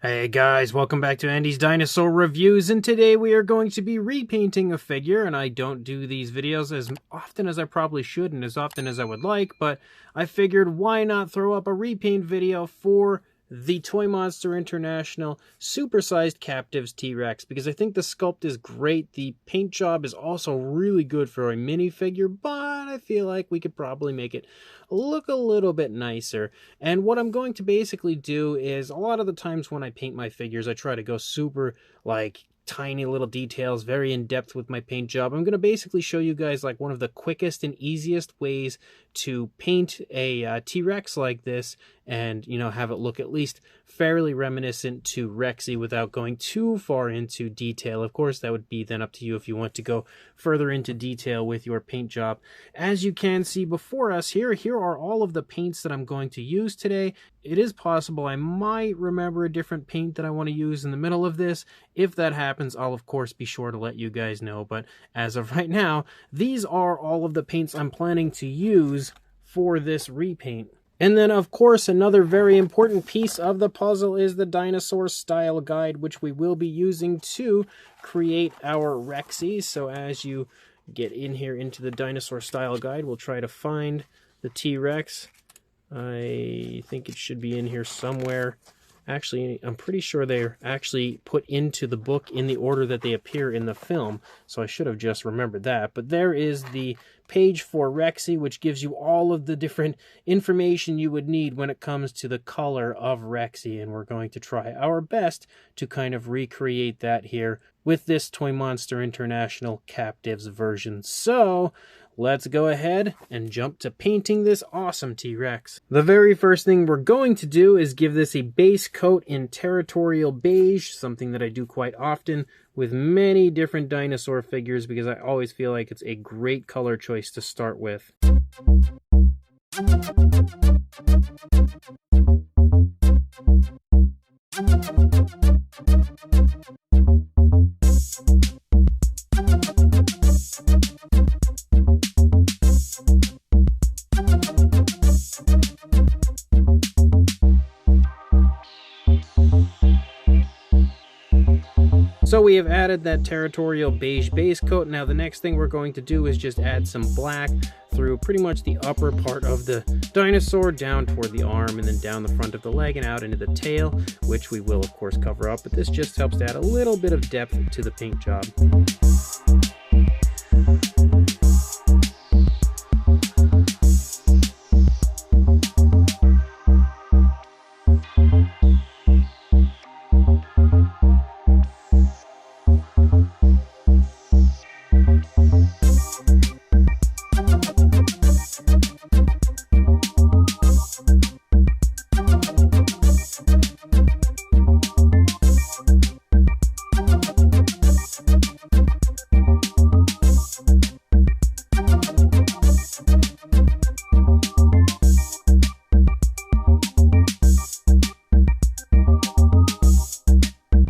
Hey guys, welcome back to Andy's Dinosaur Reviews, and today we are going to be repainting a figure, and I don't do these videos as often as I probably should and as often as I would like, but I figured why not throw up a repaint video for the Toy Monster International supersized Captivz T-Rex, because I think the sculpt is great. The paint job is also really good for a minifigure, but I feel like we could probably make it look a little bit nicer. And what I'm going to basically do is, a lot of the times when I paint my figures, I try to go super, like, tiny little details, very in-depth with my paint job. I'm going to basically show you guys like one of the quickest and easiest ways to paint a T-Rex like this and, you know, have it look at least fairly reminiscent to Rexy without going too far into detail. Of course, that would be then up to you if you want to go further into detail with your paint job. As you can see before us here are all of the paints that I'm going to use today. It is possible I might remember a different paint that I want to use in the middle of this. If that happens, I'll of course be sure to let you guys know. But as of right now, these are all of the paints I'm planning to use for this repaint. And then, of course, another very important piece of the puzzle is the Dinosaur style guide, which we will be using to create our Rexy. So as you get in here into the Dinosaur style guide, we'll try to find the T-Rex. I think it should be in here somewhere. Actually, I'm pretty sure they're actually put into the book in the order that they appear in the film, so I should have just remembered that. But there is the page for Rexy, which gives you all of the different information you would need when it comes to the color of Rexy, and we're going to try our best to kind of recreate that here with this Toy Monster International Captivz version. So let's go ahead and jump to painting this awesome T-Rex. The very first thing we're going to do is give this a base coat in Territorial Beige, something that I do quite often with many different dinosaur figures because I always feel like it's a great color choice to start with. So we have added that Territorial Beige base coat. Now the next thing we're going to do is just add some black through pretty much the upper part of the dinosaur, down toward the arm, and then down the front of the leg and out into the tail, which we will of course cover up, but this just helps to add a little bit of depth to the paint job.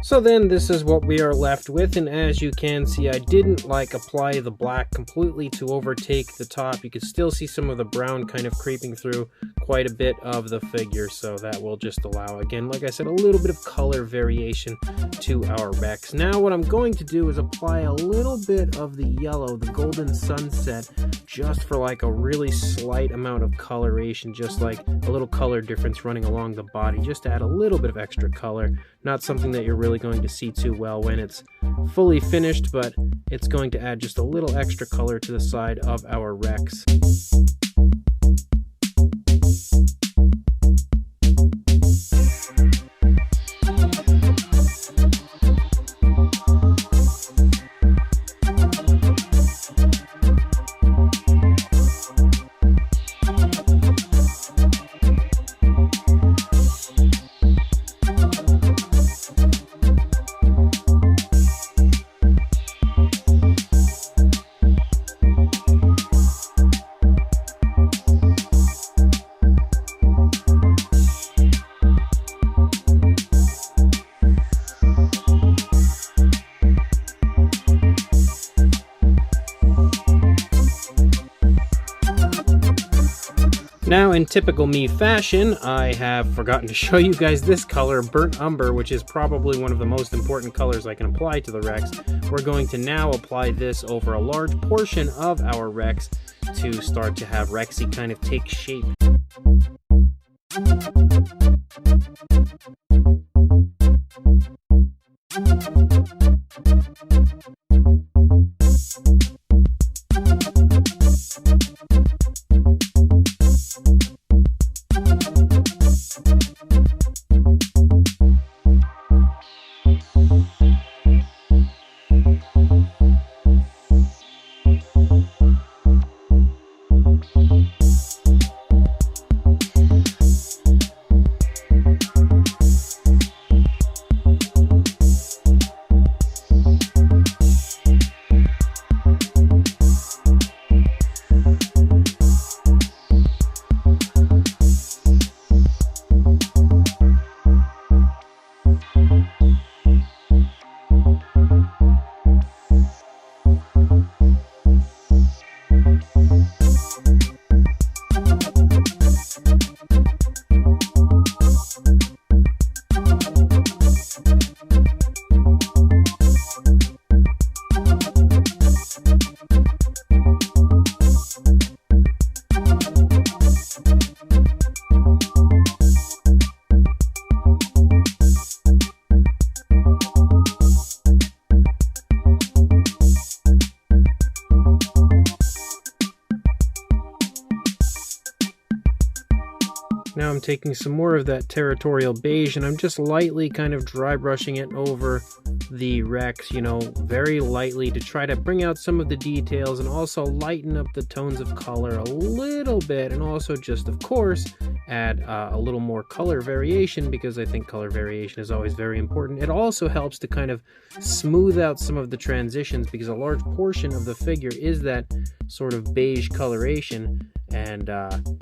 So then this is what we are left with, and as you can see, I didn't apply the black completely to overtake the top. You can still see some of the brown kind of creeping through quite a bit of the figure, so that will just allow, again, like I said, a little bit of color variation to our Rex. Now what I'm going to do is apply a little bit of the yellow, the golden sunset, just for like a really slight amount of coloration, just like a little color difference running along the body, just to add a little bit of extra color. Not something that you're really going to see too well when it's fully finished, but it's going to add just a little extra color to the side of our Rex. Now, in typical me fashion, I have forgotten to show you guys this color, Burnt Umber, which is probably one of the most important colors I can apply to the Rex. We're going to now apply this over a large portion of our Rex to start to have Rexy kind of take shape. Now I'm taking some more of that territorial beige and I'm just lightly kind of dry brushing it over the Rex, you know, very lightly to try to bring out some of the details and also lighten up the tones of color a little bit, and also just, of course, add a little more color variation, because I think color variation is always very important. It also helps to kind of smooth out some of the transitions, because a large portion of the figure is that sort of beige coloration. And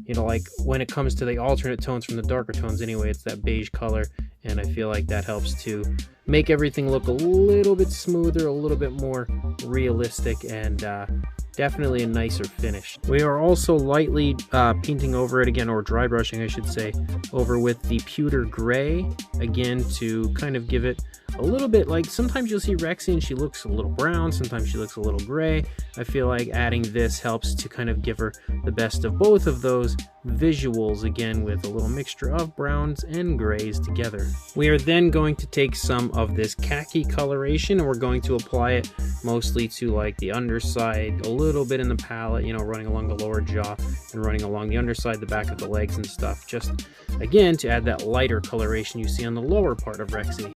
you know, like when it comes to the alternate tones from the darker tones anyway, it's that beige color, and I feel like that helps to make everything look a little bit smoother, a little bit more realistic, and definitely a nicer finish. We are also lightly painting over it again, or dry brushing I should say, over with the pewter gray again to kind of give it a little bit, like sometimes you'll see Rexy and she looks a little brown, sometimes she looks a little gray. I feel like adding this helps to kind of give her the best of both of those visuals, again with a little mixture of browns and grays together. We are then going to take some of this khaki coloration and we're going to apply it mostly to like the underside, a little bit in the palette, you know, running along the lower jaw and running along the underside, the back of the legs and stuff, just again to add that lighter coloration you see on the lower part of Rexy.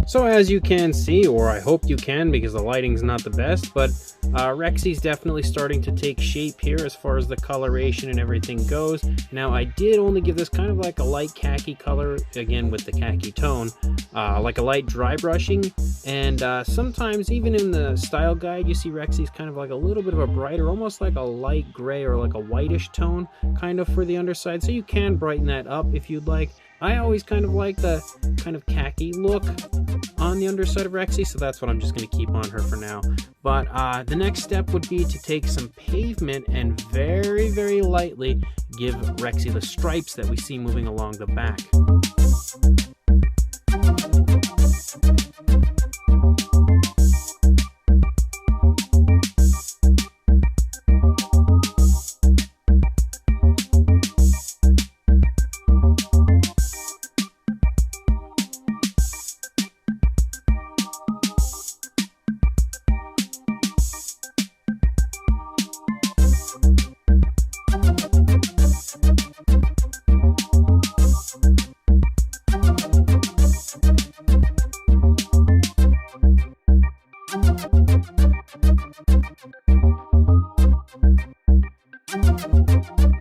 So as you can see, or I hope you can because the lighting's not the best, but Rexy's definitely starting to take shape here as far as the coloration and everything goes. Now I did only give this kind of like a light khaki color, again with the khaki tone, like a light dry brushing, and sometimes even in the style guide you see Rexy's kind of like a little bit of a brighter, almost like a light gray or like a whitish tone kind of for the underside, so you can brighten that up if you'd like. I always kind of like the kind of khaki look on the underside of Rexy, so that's what I'm just going to keep on her for now. But the next step would be to take some pavement and very, very lightly give Rexy the stripes that we see moving along the back.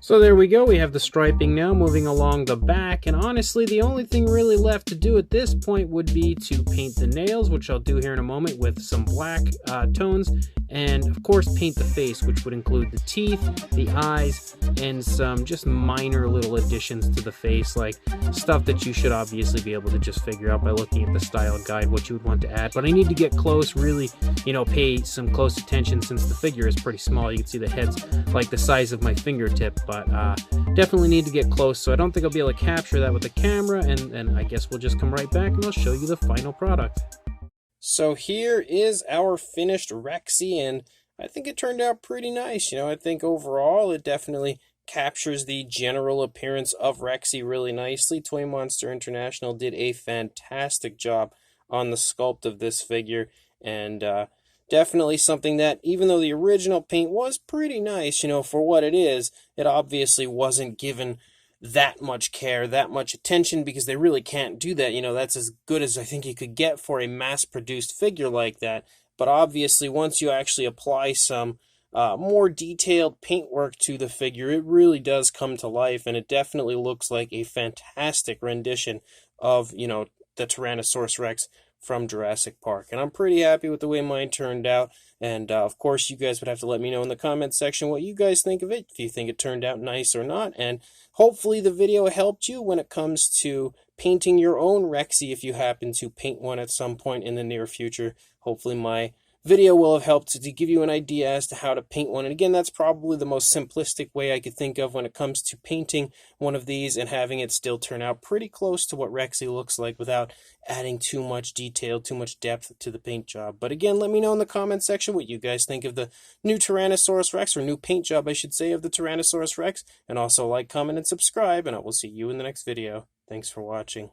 So there we go, we have the striping now moving along the back, and honestly the only thing really left to do at this point would be to paint the nails, which I'll do here in a moment with some black tones, and of course paint the face, which would include the teeth, the eyes, and some just minor little additions to the face, like stuff that you should obviously be able to just figure out by looking at the style guide what you would want to add. But I need to get close, really, pay some close attention since the figure is pretty small. You can see the head's like the size of my fingertip, but definitely need to get close, so I don't think I'll be able to capture that with the camera, and I guess we'll just come right back and I'll show you the final product. So here is our finished Rexy, and I think it turned out pretty nice. I think overall it definitely captures the general appearance of Rexy really nicely. Toy Monster International did a fantastic job on the sculpt of this figure, and definitely something that, even though the original paint was pretty nice, for what it is, it obviously wasn't given that much care, that much attention, because they really can't do that. That's as good as I think you could get for a mass-produced figure like that. But obviously, once you actually apply some more detailed paintwork to the figure, it really does come to life, and it definitely looks like a fantastic rendition of, the Tyrannosaurus Rex from Jurassic Park. And I'm pretty happy with the way mine turned out, and of course you guys would have to let me know in the comments section what you guys think of it, if you think it turned out nice or not. And hopefully the video helped you when it comes to painting your own Rexy, if you happen to paint one at some point in the near future. Hopefully my video will have helped to give you an idea as to how to paint one. And again, that's probably the most simplistic way I could think of when it comes to painting one of these and having it still turn out pretty close to what Rexy looks like without adding too much detail, too much depth to the paint job. But again, let me know in the comment section what you guys think of the new Tyrannosaurus Rex, or new paint job I should say, of the Tyrannosaurus Rex. And also like, comment, and subscribe, and I will see you in the next video. Thanks for watching.